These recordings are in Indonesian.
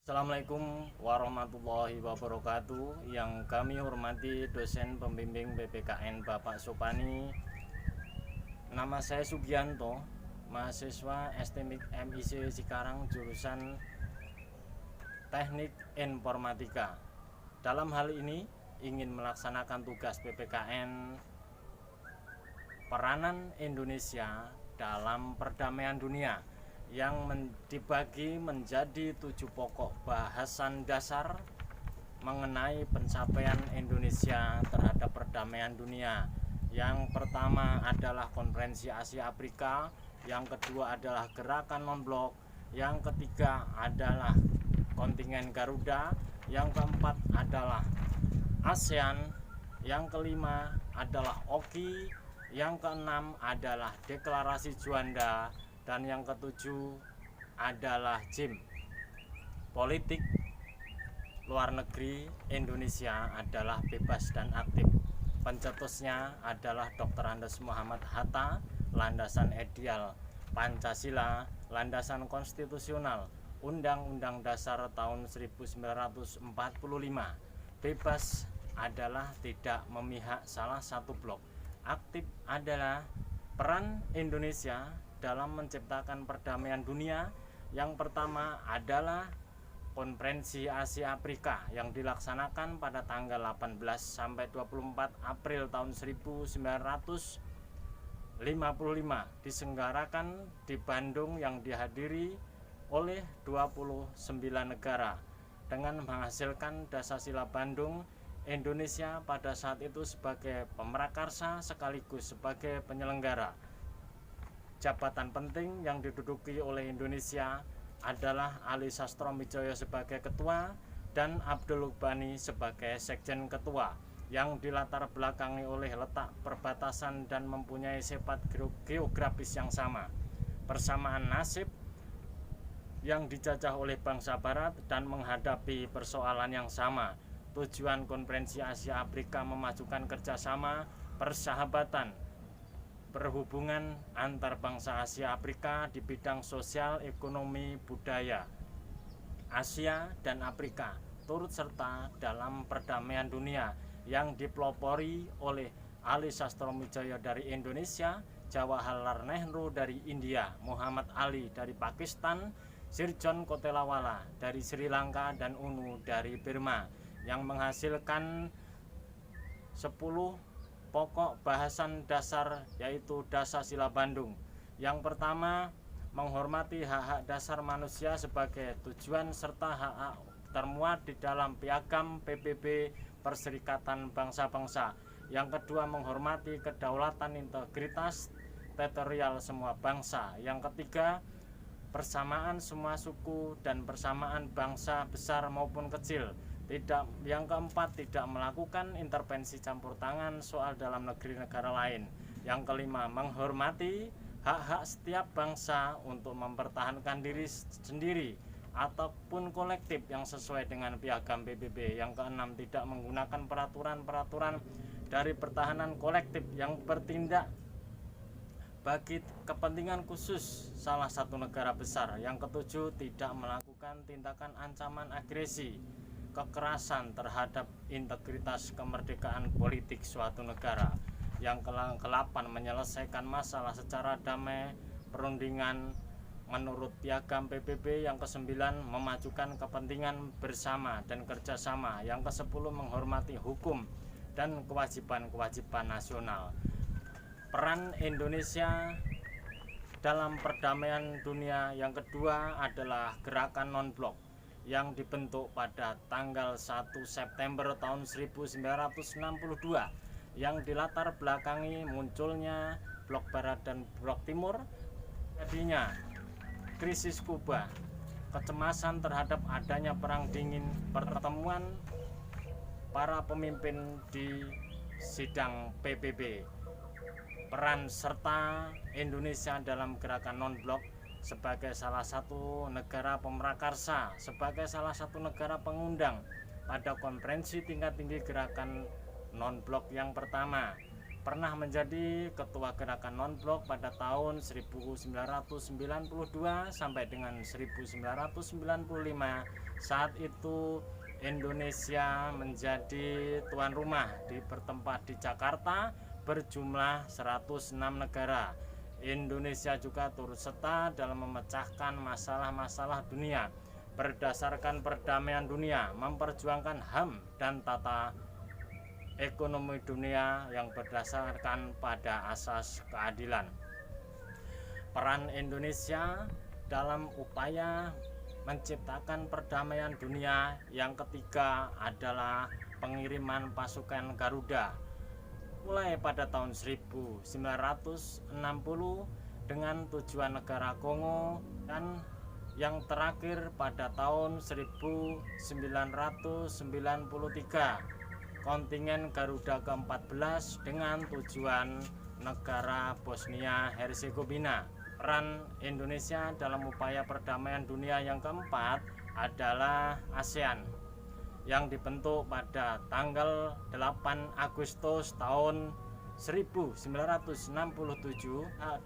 Assalamualaikum warahmatullahi wabarakatuh. Yang kami hormati dosen pembimbing PPKN Bapak Sopani. Nama saya Sugianto, mahasiswa STMIK MIC Cikarang jurusan Teknik Informatika. Dalam hal ini ingin melaksanakan tugas PPKN peranan Indonesia dalam perdamaian dunia yang dibagi menjadi 7 pokok bahasan dasar mengenai pencapaian Indonesia terhadap perdamaian dunia. Yang pertama adalah Konferensi Asia Afrika, yang kedua adalah Gerakan Non-Blok, yang ketiga adalah Kontingen Garuda, yang keempat adalah ASEAN, yang kelima adalah OKI, yang keenam adalah Deklarasi Juanda, dan yang ketujuh adalah JIM. Politik luar negeri Indonesia adalah bebas dan aktif. Pencetusnya adalah Dr. Andes Muhammad Hatta. Landasan ideal Pancasila, landasan konstitusional Undang-Undang Dasar tahun 1945. Bebas adalah tidak memihak salah satu blok. Aktif adalah peran Indonesia dalam menciptakan perdamaian dunia. Yang pertama adalah Konferensi Asia Afrika yang dilaksanakan pada tanggal 18 sampai 24 April tahun 1955, diselenggarakan di Bandung yang dihadiri oleh 29 negara. Dengan menghasilkan Dasasila Bandung, Indonesia pada saat itu sebagai pemrakarsa sekaligus sebagai penyelenggara. Jabatan penting yang diduduki oleh Indonesia adalah Ali Sastroamidjojo sebagai ketua dan Abdul Ugbani sebagai sekjen ketua, yang dilatar belakangi oleh letak perbatasan dan mempunyai sifat geografis yang sama, persamaan nasib yang dijajah oleh bangsa barat dan menghadapi persoalan yang sama. Tujuan Konferensi Asia Afrika memajukan kerjasama, persahabatan, perhubungan antar bangsa Asia Afrika di bidang sosial, ekonomi, budaya. Asia dan Afrika turut serta dalam perdamaian dunia yang dipelopori oleh Ali Sastroamidjojo dari Indonesia, Jawaharlal Nehru dari India, Muhammad Ali dari Pakistan, Sir John Kotelawala dari Sri Lanka, dan UNU dari Burma, yang menghasilkan 10 pokok bahasan dasar, yaitu Dasasila Bandung. Yang pertama, menghormati hak-hak dasar manusia sebagai tujuan serta hak-hak termuat di dalam Piagam PBB Perserikatan Bangsa-Bangsa. Yang kedua, menghormati kedaulatan integritas teritorial semua bangsa. Yang ketiga, persamaan semua suku dan persamaan bangsa besar maupun kecil. Yang keempat, tidak melakukan intervensi campur tangan soal dalam negeri negara lain. Yang kelima, menghormati hak-hak setiap bangsa untuk mempertahankan diri sendiri ataupun kolektif yang sesuai dengan Piagam PBB. Yang keenam, tidak menggunakan peraturan-peraturan dari pertahanan kolektif yang bertindak bagi kepentingan khusus salah satu negara besar. Yang ketujuh, tidak melakukan tindakan ancaman agresi, kekerasan terhadap integritas kemerdekaan politik suatu negara. Yang ke-8, menyelesaikan masalah secara damai perundingan menurut Piagam PBB. Yang ke-9, memajukan kepentingan bersama dan kerjasama. Yang ke-10, menghormati hukum dan kewajiban-kewajiban nasional. Peran Indonesia dalam perdamaian dunia yang kedua adalah Gerakan Non-Blok yang dibentuk pada tanggal 1 September tahun 1962, yang dilatar belakangi munculnya Blok Barat dan Blok Timur, jadinya krisis Kuba, kecemasan terhadap adanya perang dingin, pertemuan para pemimpin di sidang PBB. Peran serta Indonesia dalam Gerakan Non-Blok sebagai salah satu negara pemrakarsa, sebagai salah satu negara pengundang pada konferensi tingkat tinggi Gerakan Non-Blok yang pertama. pernah menjadi ketua gerakan non-blok pada tahun 1992 sampai dengan 1995. Saat itu Indonesia menjadi tuan rumah bertempat di Jakarta berjumlah 106 negara. Indonesia juga turut serta dalam memecahkan masalah-masalah dunia berdasarkan perdamaian dunia, memperjuangkan HAM dan tata ekonomi dunia yang berdasarkan pada asas keadilan. Peran Indonesia dalam upaya menciptakan perdamaian dunia yang ketiga adalah pengiriman pasukan Garuda mulai pada tahun 1960 dengan tujuan negara Kongo, dan yang terakhir pada tahun 1993 kontingen Garuda ke-14 dengan tujuan negara Bosnia Herzegovina. Peran Indonesia dalam upaya perdamaian dunia yang keempat adalah ASEAN yang dibentuk pada tanggal 8 Agustus tahun 1967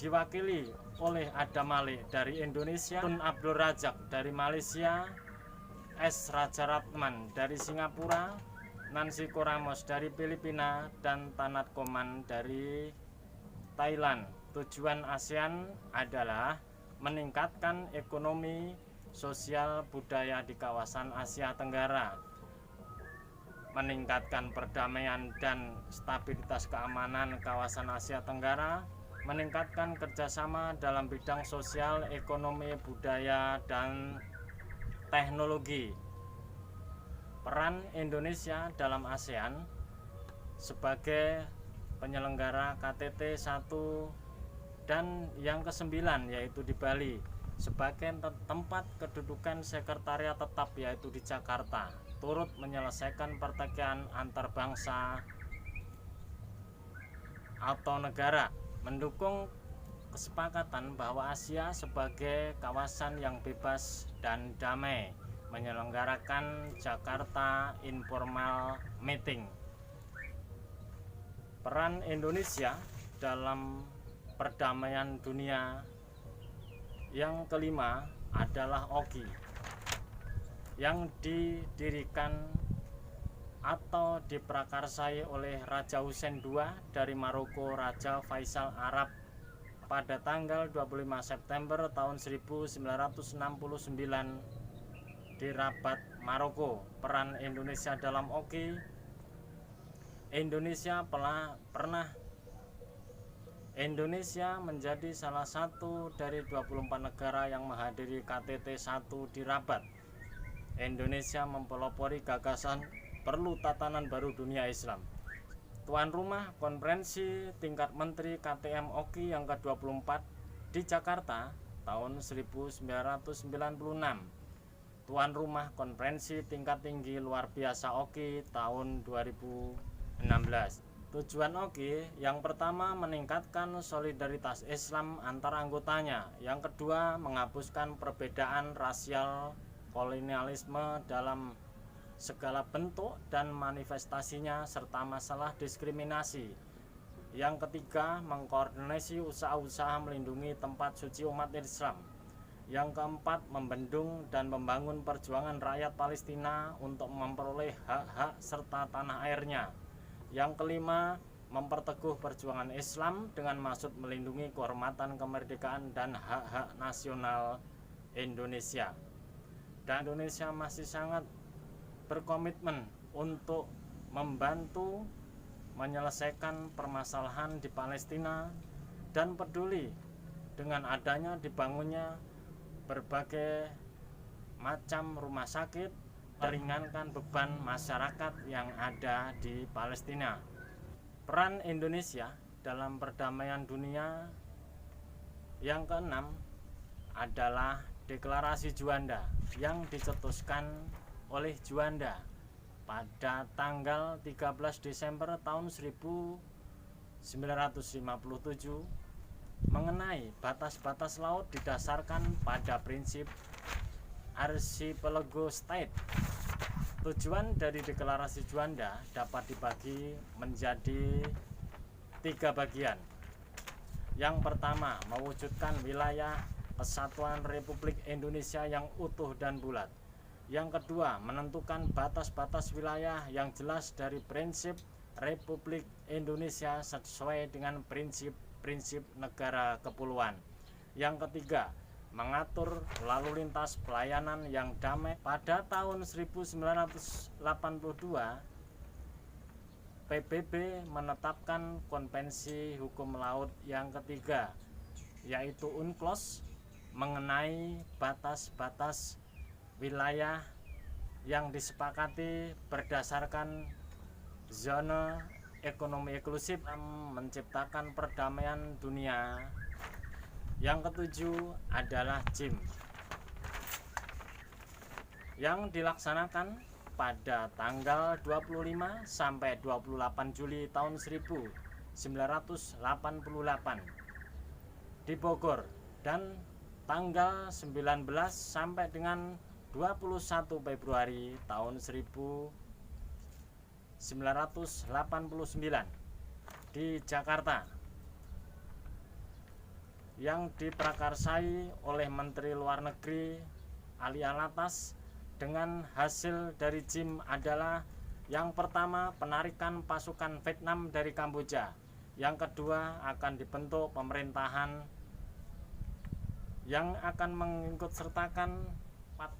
diwakili oleh Adam Malik dari Indonesia, Tun Abdul Razak dari Malaysia, S. Rajaratnam dari Singapura, Nancy Koramos dari Filipina, dan Tanat Koman dari Thailand. Tujuan ASEAN adalah meningkatkan ekonomi, sosial, budaya di kawasan Asia Tenggara, meningkatkan perdamaian dan stabilitas keamanan kawasan Asia Tenggara, meningkatkan kerjasama dalam bidang sosial, ekonomi, budaya, dan teknologi. Peran Indonesia dalam ASEAN sebagai penyelenggara KTT 1 dan yang ke-9 yaitu di Bali, sebagai tempat kedudukan sekretariat tetap yaitu di Jakarta, turut menyelesaikan pertikaian antar bangsa atau negara, mendukung kesepakatan bahwa Asia sebagai kawasan yang bebas dan damai, menyelenggarakan Jakarta Informal Meeting. Peran Indonesia dalam perdamaian dunia yang kelima adalah OGI yang didirikan atau diprakarsai oleh Raja Hussein II dari Maroko, Raja Faisal Arab pada tanggal 25 September tahun 1969 di Rabat, Maroko. Peran Indonesia dalam OGI. Indonesia menjadi salah satu dari 24 negara yang menghadiri KTT 1 di Rabat. Indonesia mempelopori gagasan perlu tatanan baru dunia Islam. Tuan rumah konferensi tingkat menteri KTM OGI yang ke-24 di Jakarta tahun 1996. Tuan rumah konferensi tingkat tinggi luar biasa OGI tahun 2016. Tujuan OGI yang pertama meningkatkan solidaritas Islam antar anggotanya, yang kedua menghapuskan perbedaan rasial, kolonialisme dalam segala bentuk dan manifestasinya, serta masalah diskriminasi, yang ketiga mengkoordinasi usaha-usaha melindungi tempat suci umat Islam, yang keempat membendung dan membangun perjuangan rakyat Palestina untuk memperoleh hak-hak serta tanah airnya, yang kelima memperteguh perjuangan Islam dengan maksud melindungi kehormatan, kemerdekaan, dan hak-hak nasional Indonesia. Dan Indonesia masih sangat berkomitmen untuk membantu menyelesaikan permasalahan di Palestina dan peduli dengan adanya dibangunnya berbagai macam rumah sakit, meringankan beban masyarakat yang ada di Palestina. Peran Indonesia dalam perdamaian dunia yang keenam adalah Deklarasi Juanda yang dicetuskan oleh Juanda pada tanggal 13 Desember tahun 1957 mengenai batas-batas laut didasarkan pada prinsip Archipelago State. Tujuan dari Deklarasi Juanda dapat dibagi menjadi 3 bagian. Yang pertama, mewujudkan wilayah Kesatuan Republik Indonesia yang utuh dan bulat. Yang kedua, menentukan batas-batas wilayah yang jelas dari prinsip Republik Indonesia sesuai dengan prinsip-prinsip negara kepulauan. Yang ketiga, mengatur lalu lintas pelayanan yang damai. Pada tahun 1982, PBB menetapkan Konvensi Hukum Laut yang ketiga, yaitu UNCLOS, mengenai batas-batas wilayah yang disepakati berdasarkan zona ekonomi eksklusif, menciptakan perdamaian dunia. Yang ketujuh adalah JIM yang dilaksanakan pada tanggal 25 sampai 28 Juli tahun 1988 di Bogor, dan tanggal 19 sampai dengan 21 Februari tahun 1989 di Jakarta, yang diprakarsai oleh Menteri Luar Negeri Ali Alatas. Dengan hasil dari JIM adalah yang pertama, penarikan pasukan Vietnam dari Kamboja. Yang kedua, akan dibentuk pemerintahan yang akan mengikutsertakan 4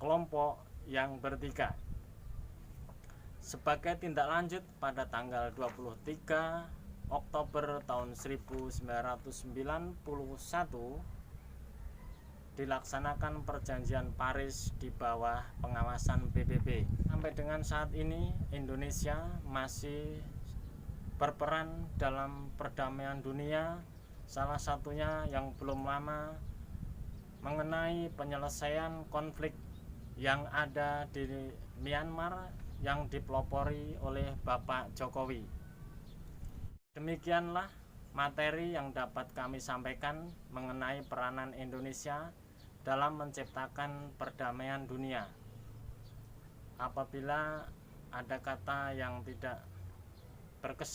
kelompok yang bertiga. Sebagai tindak lanjut, pada tanggal 23 Oktober tahun 1991 dilaksanakan Perjanjian Paris di bawah pengawasan PBB. Sampai dengan saat ini Indonesia masih berperan dalam perdamaian dunia, salah satunya yang belum lama mengenai penyelesaian konflik yang ada di Myanmar yang dipelopori oleh Bapak Jokowi. Demikianlah materi yang dapat kami sampaikan mengenai peranan Indonesia dalam menciptakan perdamaian dunia. Apabila ada kata yang tidak berkesan